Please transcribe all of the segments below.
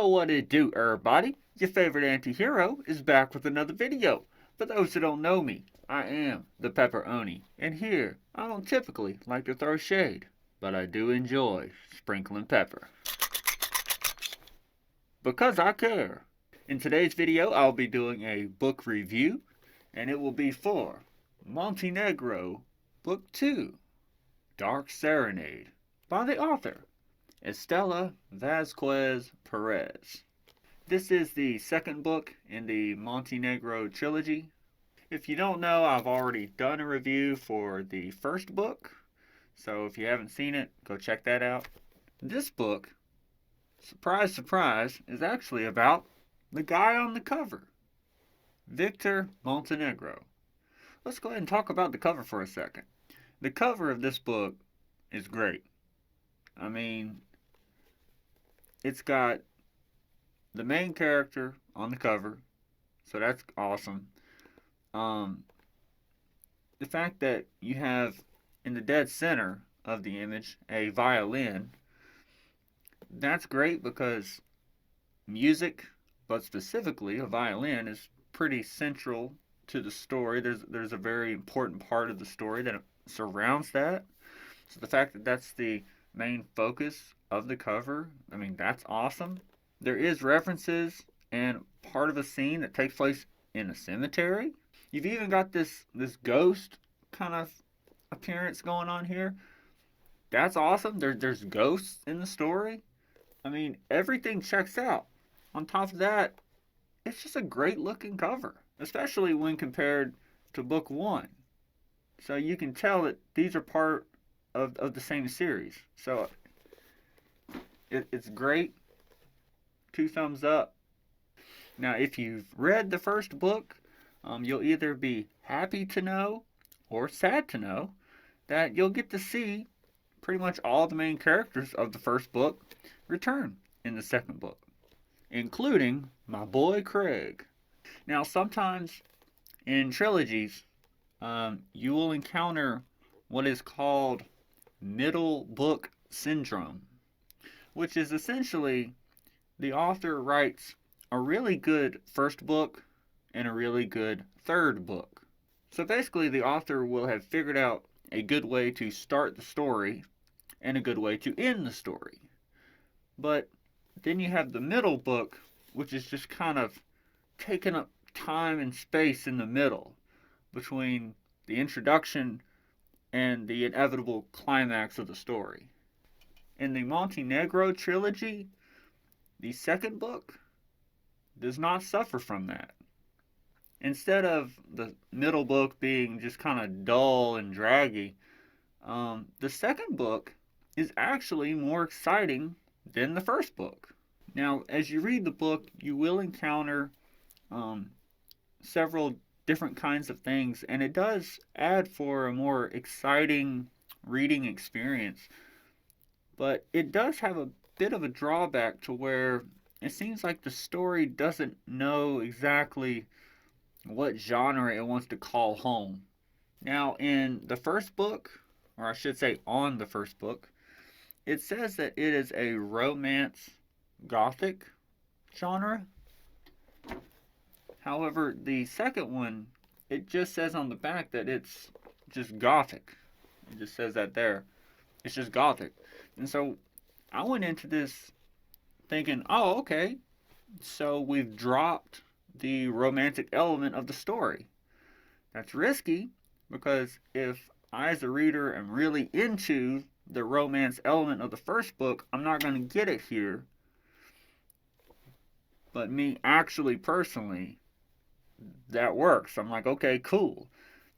Yo, what it do, everybody? Your favorite anti-hero is back with another video. For those who don't know me, I am the Pepperoni, and here, I don't typically like to throw shade, but I do enjoy sprinkling pepper. Because I care. In today's video, I'll be doing a book review, and it will be for Montenegro, Book 2, Dark Serenade, by the author, Estela Vasquez Perez. This is the second book in the Montenegro trilogy. If you don't know, I've already done a review for the first book, so if you haven't seen it, go check that out. This book, surprise, surprise, is actually about the guy on the cover, Victor Montenegro. Let's go ahead and talk about the cover for a second. The cover of this book is great. I mean, it's got the main character on the cover, so that's awesome. The fact that you have in the dead center of the image a violin, that's great because music, but specifically a violin, is pretty central to the story. There's a very important part of the story that surrounds that. So the fact that that's the main focus of the cover, I mean, that's awesome. There is references and part of a scene that takes place in a cemetery. You've even got this ghost kind of appearance going on here. That's awesome. There's ghosts in the story. I mean, everything checks out. On top of that, it's just a great looking cover, especially when compared to book 1. So you can tell that these are part of the same series. So it's great. 2 thumbs up. Now, if you've read the first book, you'll either be happy to know or sad to know that you'll get to see pretty much all the main characters of the first book return in the second book, including my boy Craig. Now, sometimes in trilogies, you will encounter what is called middle book syndrome, which is essentially the author writes a really good first book and a really good third book. So basically, the author will have figured out a good way to start the story and a good way to end the story. But then you have the middle book, which is just kind of taking up time and space in the middle between the introduction and the inevitable climax of the story. In the Montenegro trilogy, the second book does not suffer from that. Instead of the middle book being just kind of dull and draggy, the second book is actually more exciting than the first book. Now, as you read the book, you will encounter several different kinds of things, and it does add for a more exciting reading experience. But it does have a bit of a drawback to where it seems like the story doesn't know exactly what genre it wants to call home. Now, in the first book, or I should say on the first book, it says that it is a romance gothic genre. However, the second one, it just says on the back that it's just gothic. It just says that there. It's just gothic. And so I went into this thinking, oh, okay, so we've dropped the romantic element of the story. That's risky because if I, as a reader, am really into the romance element of the first book, I'm not going to get it here. But me actually, personally, that works. I'm like, okay, cool.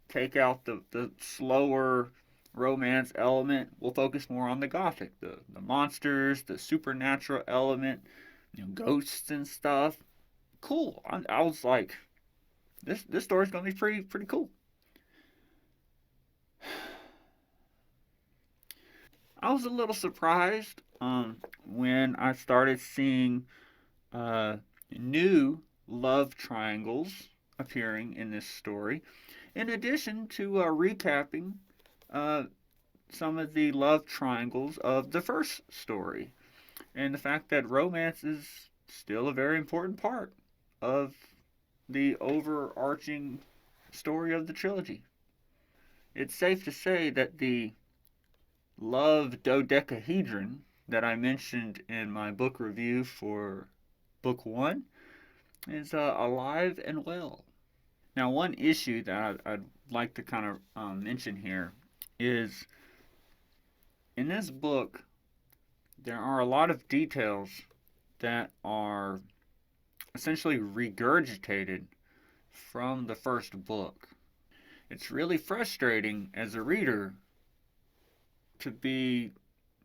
Take out the slower romance element. We'll focus more on the gothic, the monsters, the supernatural element, ghosts and stuff. Cool. I was like, this story's gonna be pretty cool. I was a little surprised when I started seeing new love triangles appearing in this story, in addition to recapping some of the love triangles of the first story, and the fact that romance is still a very important part of the overarching story of the trilogy. It's safe to say that the love dodecahedron that I mentioned in my book review for book one is alive and well. Now, one issue that I'd like to kind of mention here is in this book, there are a lot of details that are essentially regurgitated from the first book. It's really frustrating as a reader to be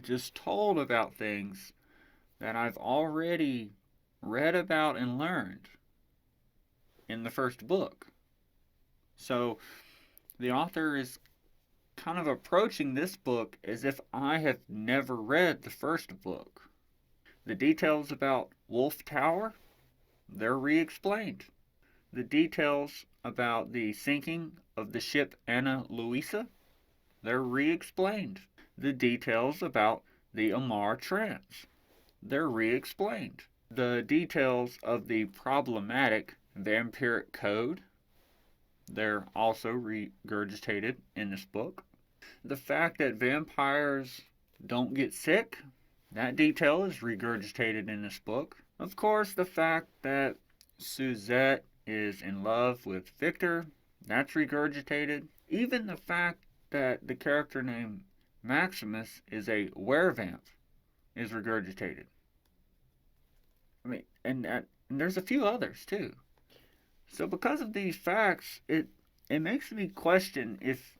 just told about things that I've already read about and learned in the first book. So the author is kind of approaching this book as if I have never read the first book. The details about Wolf Tower, they're re-explained. The details about the sinking of the ship Ana Luisa, they're re-explained. The details about the Amar trance, they're re-explained. The details of the problematic vampiric code, they're also regurgitated in this book. The fact that vampires don't get sick, that detail is regurgitated in this book. Of course, the fact that Suzette is in love with Victor, that's regurgitated. Even the fact that the character named Maximus is a werevamp is regurgitated. I mean, and there's a few others too. So because of these facts, it makes me question if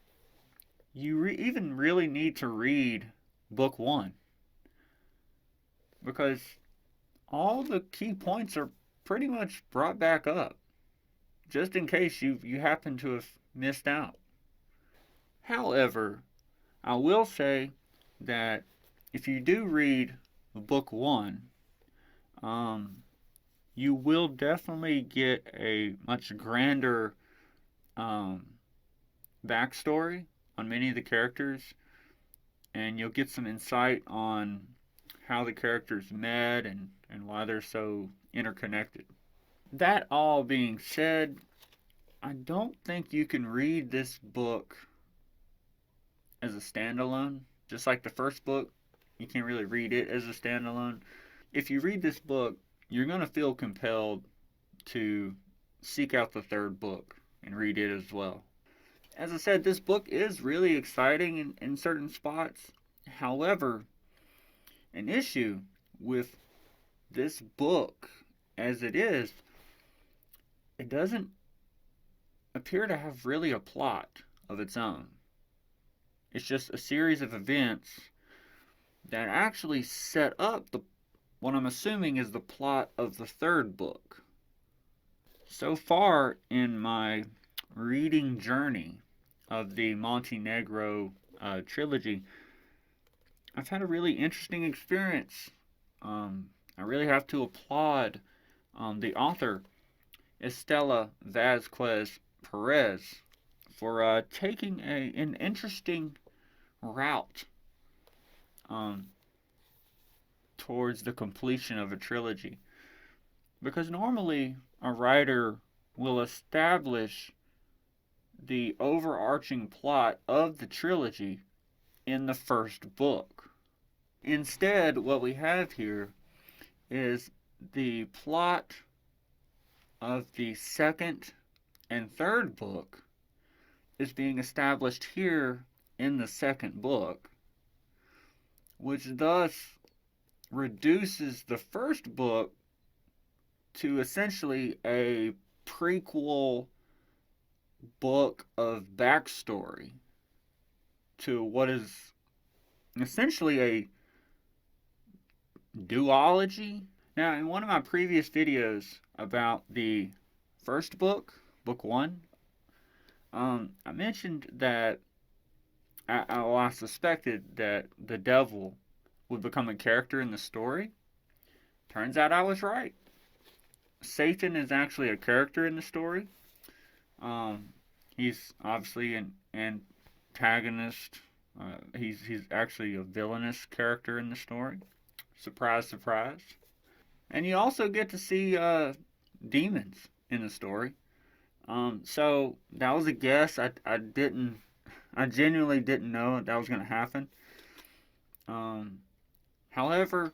you even really need to read book one, because all the key points are pretty much brought back up, just in case you happen to have missed out. However, I will say that if you do read book one, you will definitely get a much grander um, backstory on many of the characters, and you'll get some insight on how the characters met and why they're so interconnected. That all being said, I don't think you can read this book as a standalone. Just like the first book, you can't really read it as a standalone. If you read this book, you're going to feel compelled to seek out the third book and read it as well. As I said, this book is really exciting in certain spots. However, an issue with this book as it is, it doesn't appear to have really a plot of its own. It's just a series of events that actually set up what I'm assuming is the plot of the third book. So far in my reading journey of the Montenegro trilogy, I've had a really interesting experience. I really have to applaud the author, Estela Vasquez Perez, for taking an interesting route towards the completion of a trilogy. Because normally a writer will establish the overarching plot of the trilogy in the first book. Instead, what we have here is the plot of the second and third book is being established here in the second book, which thus reduces the first book to essentially a prequel book of backstory to what is essentially a duology. Now, in one of my previous videos about the first book, book one, I mentioned that I suspected that the devil would become a character in the story. Turns out I was right. Satan is actually a character in the story. He's obviously an antagonist. He's actually a villainous character in the story. Surprise, surprise. And you also get to see demons in the story. So that was a guess. I genuinely didn't know that was going to happen. Um, However,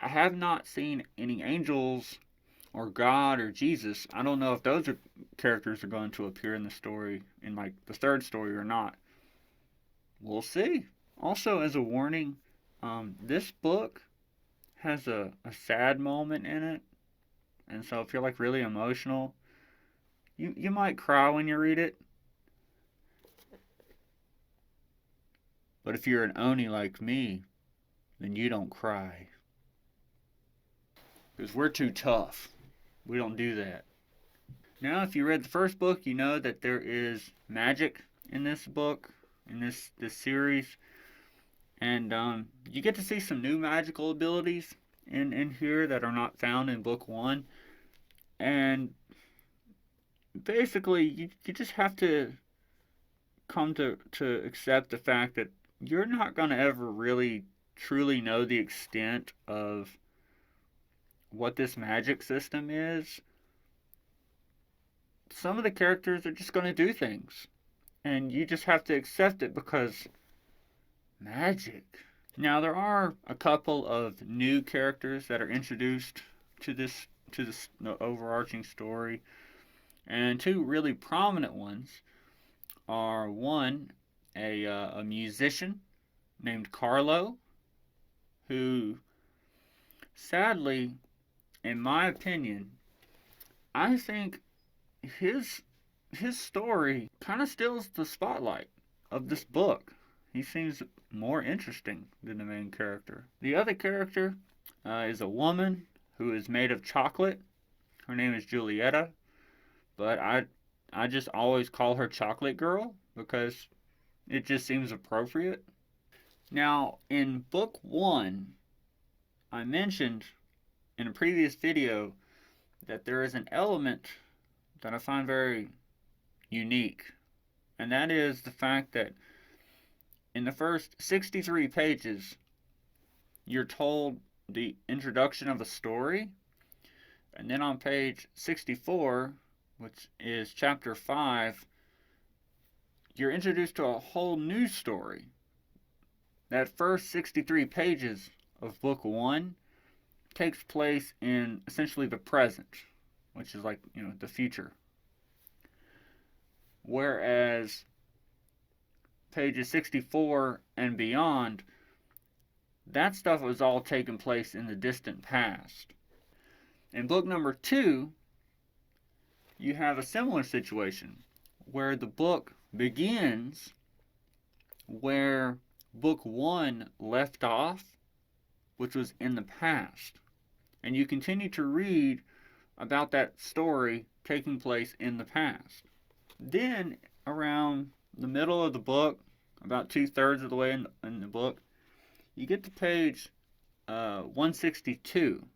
I have not seen any angels or God or Jesus. I don't know if those are characters are going to appear in the story, in like the third story or not. We'll see. Also, as a warning, this book has a sad moment in it, and so if you're like really emotional, you might cry when you read it. But if you're an Oni like me, then you don't cry. Because we're too tough. We don't do that. Now, if you read the first book, you know that there is magic in this book, in this series. And you get to see some new magical abilities in here that are not found in book one. And basically, you just have to come to accept the fact that you're not going to ever really truly know the extent of what this magic system is. Some of the characters are just going to do things, and you just have to accept it because magic. Now there are a couple of new characters that are introduced to this overarching story, and two really prominent ones are one a musician named Carlo, who sadly, in my opinion, I think his his story kind of steals the spotlight of this book. He seems more interesting than the main character. The other character is a woman who is made of chocolate. Her name is Julieta, but I just always call her Chocolate Girl because it just seems appropriate. Now, in book one, I mentioned in a previous video that there is an element that I find very unique, and that is the fact that in the first 63 pages, you're told the introduction of a story, and then on page 64, which is chapter 5, you're introduced to a whole new story. That first 63 pages of book 1 takes place in essentially the present, which is like, the future. Whereas pages 64 and beyond, that stuff was all taking place in the distant past. In book number 2, you have a similar situation where the book begins where book 1 left off, which was in the past. And you continue to read about that story taking place in the past. Then, around the middle of the book, about 2/3 of the way in the book, you get to page 162.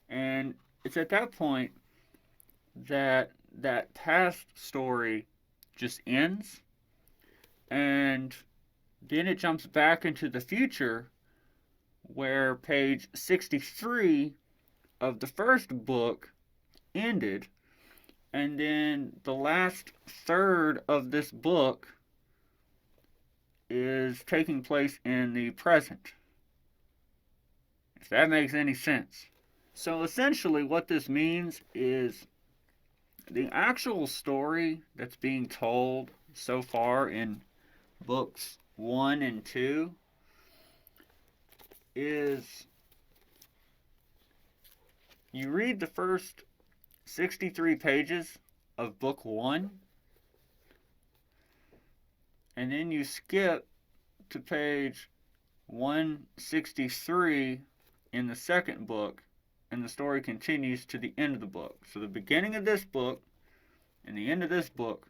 And it's at that point that that past story just ends, and then it jumps back into the future where page 63 of the first book ended, and then the last third of this book is taking place in the present, if that makes any sense. So essentially what this means is the actual story that's being told so far in books 1 and 2 is, you read the first 63 pages of book 1, and then you skip to page 163 in the second book, and the story continues to the end of the book. So the beginning of this book and the end of this book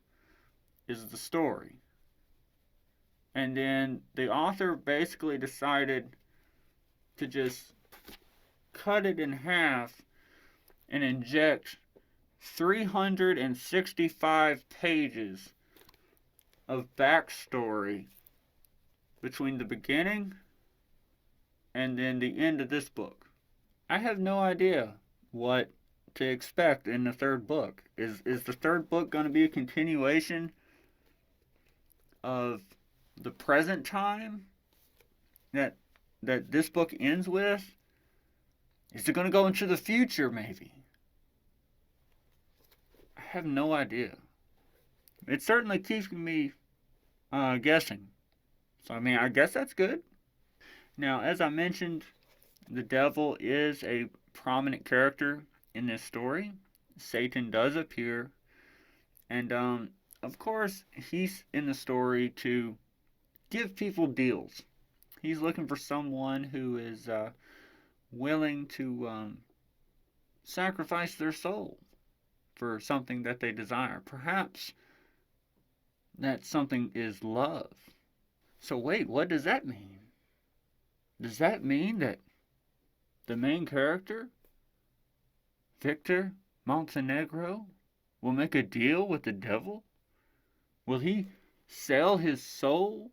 is the story. And then the author basically decided to just cut it in half and inject 365 pages of backstory between the beginning and then the end of this book. I have no idea what to expect in the third book. Is the third book going to be a continuation of the present time that this book ends with? Is it going to go into the future maybe? I have no idea. It's certainly keeping me guessing. So I mean, I guess that's good. Now, as I mentioned, the devil is a prominent character in this story. Satan does appear, and of course, he's in the story to give people deals. He's looking for someone who is willing to sacrifice their soul for something that they desire. Perhaps that something is love. So, wait, what does that mean? Does that mean that the main character, Victor Montenegro, will make a deal with the devil? Will he sell his soul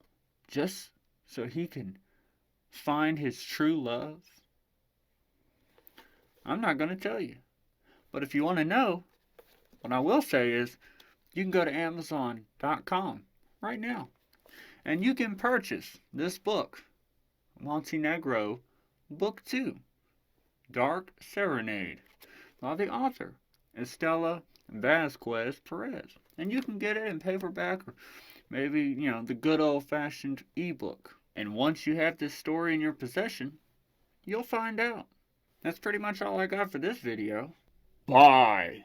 just so he can find his true love? I'm not going to tell you. But if you want to know, what I will say is you can go to Amazon.com right now and you can purchase this book, Montenegro, Book 2, Dark Serenade, by the author, Estela Vasquez Perez. And you can get it in paperback or maybe, the good old fashioned ebook. And once you have this story in your possession, you'll find out. That's pretty much all I got for this video. Bye!